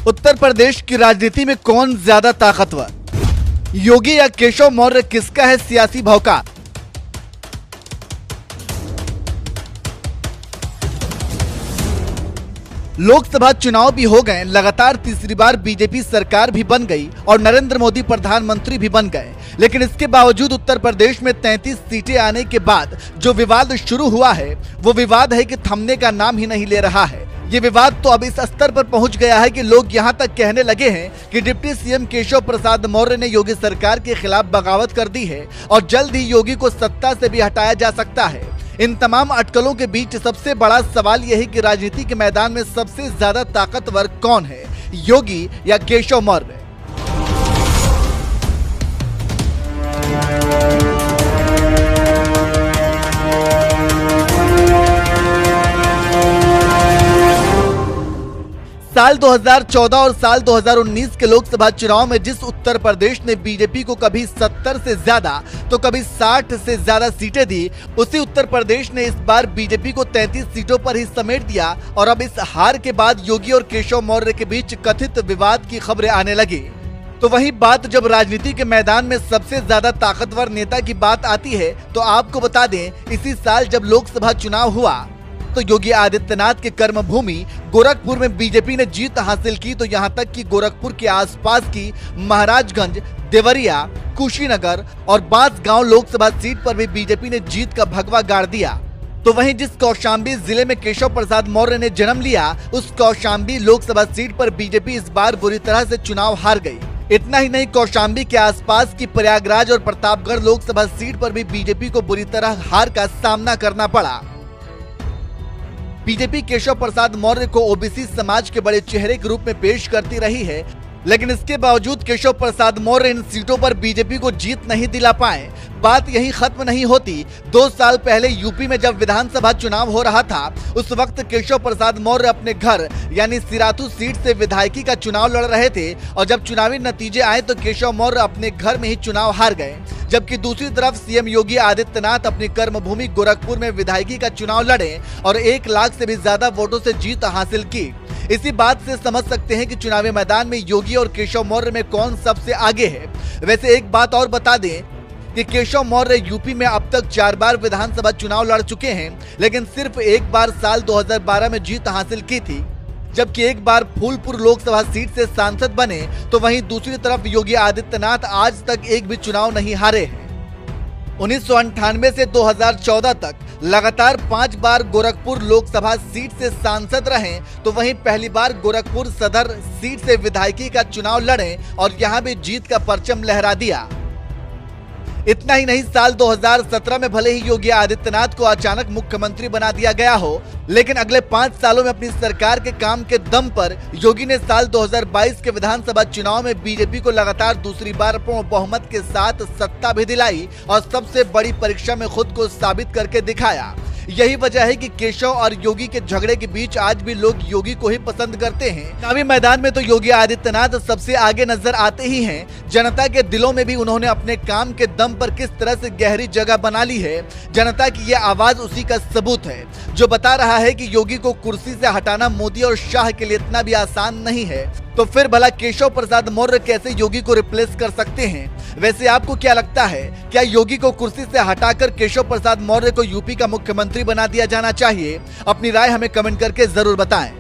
उत्तर प्रदेश की राजनीति में कौन ज्यादा ताकतवर, योगी या केशव मौर्य? किसका है सियासी भौकाल? लोकसभा चुनाव भी हो गए, लगातार तीसरी बार बीजेपी सरकार भी बन गई और नरेंद्र मोदी प्रधानमंत्री भी बन गए। लेकिन इसके बावजूद उत्तर प्रदेश में 33 सीटें आने के बाद जो विवाद शुरू हुआ है वो विवाद है कि थमने का नाम ही नहीं ले रहा है। ये विवाद तो अब इस स्तर पर पहुंच गया है कि लोग यहां तक कहने लगे हैं कि डिप्टी सीएम केशव प्रसाद मौर्य ने योगी सरकार के खिलाफ बगावत कर दी है और जल्द ही योगी को सत्ता से भी हटाया जा सकता है। इन तमाम अटकलों के बीच सबसे बड़ा सवाल यह है कि राजनीति के मैदान में सबसे ज्यादा ताकतवर कौन है, योगी या केशव मौर्य? साल 2014 और साल 2019 के लोकसभा चुनाव में जिस उत्तर प्रदेश ने बीजेपी को कभी 70 से ज्यादा तो कभी 60 से ज्यादा सीटें दी, उसी उत्तर प्रदेश ने इस बार बीजेपी को 33 सीटों पर ही समेट दिया। और अब इस हार के बाद योगी और केशव मौर्य के बीच कथित विवाद की खबरें आने लगी। तो वही बात जब राजनीति के मैदान में सबसे ज्यादा ताकतवर नेता की बात आती है तो आपको बता दें, इसी साल जब लोकसभा चुनाव हुआ तो योगी आदित्यनाथ के कर्मभूमि गोरखपुर में बीजेपी ने जीत हासिल की। तो यहां तक कि गोरखपुर के आसपास की महाराजगंज, देवरिया, कुशीनगर और बांसगांव लोकसभा सीट पर भी बीजेपी ने जीत का भगवा गाड़ दिया। तो वहीं जिस कौशाम्बी जिले में केशव प्रसाद मौर्य ने जन्म लिया, उस कौशाम्बी लोकसभा सीट पर बीजेपी इस बार बुरी तरह से चुनाव हार गई। इतना ही नहीं, कौशाम्बी के आसपास की प्रयागराज और प्रतापगढ़ लोकसभा सीट पर भी बीजेपी को बुरी तरह हार का सामना करना पड़ा। बीजेपी केशव प्रसाद मौर्य को ओबीसी समाज के बड़े चेहरे के रूप में पेश करती रही है, लेकिन इसके बावजूद केशव प्रसाद मौर्य इन सीटों पर बीजेपी को जीत नहीं दिला पाए। बात यही खत्म नहीं होती। 2 साल पहले यूपी में जब विधानसभा चुनाव हो रहा था, उस वक्त केशव प्रसाद मौर्य अपने घर यानी सिराथू सीट से विधायकी का चुनाव लड़ रहे थे और जब चुनावी नतीजे आए तो केशव मौर्य अपने घर में ही चुनाव हार गए। जबकि दूसरी तरफ सीएम योगी आदित्यनाथ अपनी कर्मभूमि गोरखपुर में विधायकी का चुनाव लड़े और 1 लाख से भी ज्यादा वोटों से जीत हासिल की। इसी बात से समझ सकते हैं कि चुनावी मैदान में योगी और केशव मौर्य में कौन सबसे आगे है। वैसे एक बात और बता दें कि केशव मौर्य यूपी में अब तक 4 बार विधानसभा चुनाव लड़ चुके हैं, लेकिन सिर्फ एक बार साल 2012 में जीत हासिल की थी, जबकि एक बार फूलपुर लोकसभा सीट से सांसद बने। तो वहीं दूसरी तरफ योगी आदित्यनाथ आज तक एक भी चुनाव नहीं हारे हैं। 1998 से 2014 तक लगातार 5 बार गोरखपुर लोकसभा सीट से सांसद रहे। तो वहीं पहली बार गोरखपुर सदर सीट से विधायकी का चुनाव लड़े और यहां भी जीत का परचम लहरा दिया। इतना ही नहीं, साल 2017 में भले ही योगी आदित्यनाथ को अचानक मुख्यमंत्री बना दिया गया हो, लेकिन अगले 5 सालों में अपनी सरकार के काम के दम पर योगी ने साल 2022 के विधानसभा चुनाव में बीजेपी को लगातार दूसरी बार पूर्ण बहुमत के साथ सत्ता भी दिलाई और सबसे बड़ी परीक्षा में खुद को साबित करके दिखाया। यही वजह है कि केशव और योगी के झगड़े के बीच आज भी लोग योगी को ही पसंद करते हैं। चुनावी मैदान में तो योगी आदित्यनाथ सबसे आगे नजर आते ही हैं। जनता के दिलों में भी उन्होंने अपने काम के दम पर किस तरह से गहरी जगह बना ली है, जनता की ये आवाज उसी का सबूत है, जो बता रहा है कि योगी को कुर्सी से हटाना मोदी और शाह के लिए इतना भी आसान नहीं है। तो फिर भला केशव प्रसाद मौर्य कैसे योगी को रिप्लेस कर सकते हैं? वैसे आपको क्या लगता है, क्या योगी को कुर्सी से हटाकर केशव प्रसाद मौर्य को यूपी का मुख्यमंत्री बना दिया जाना चाहिए? अपनी राय हमें कमेंट करके जरूर बताएं।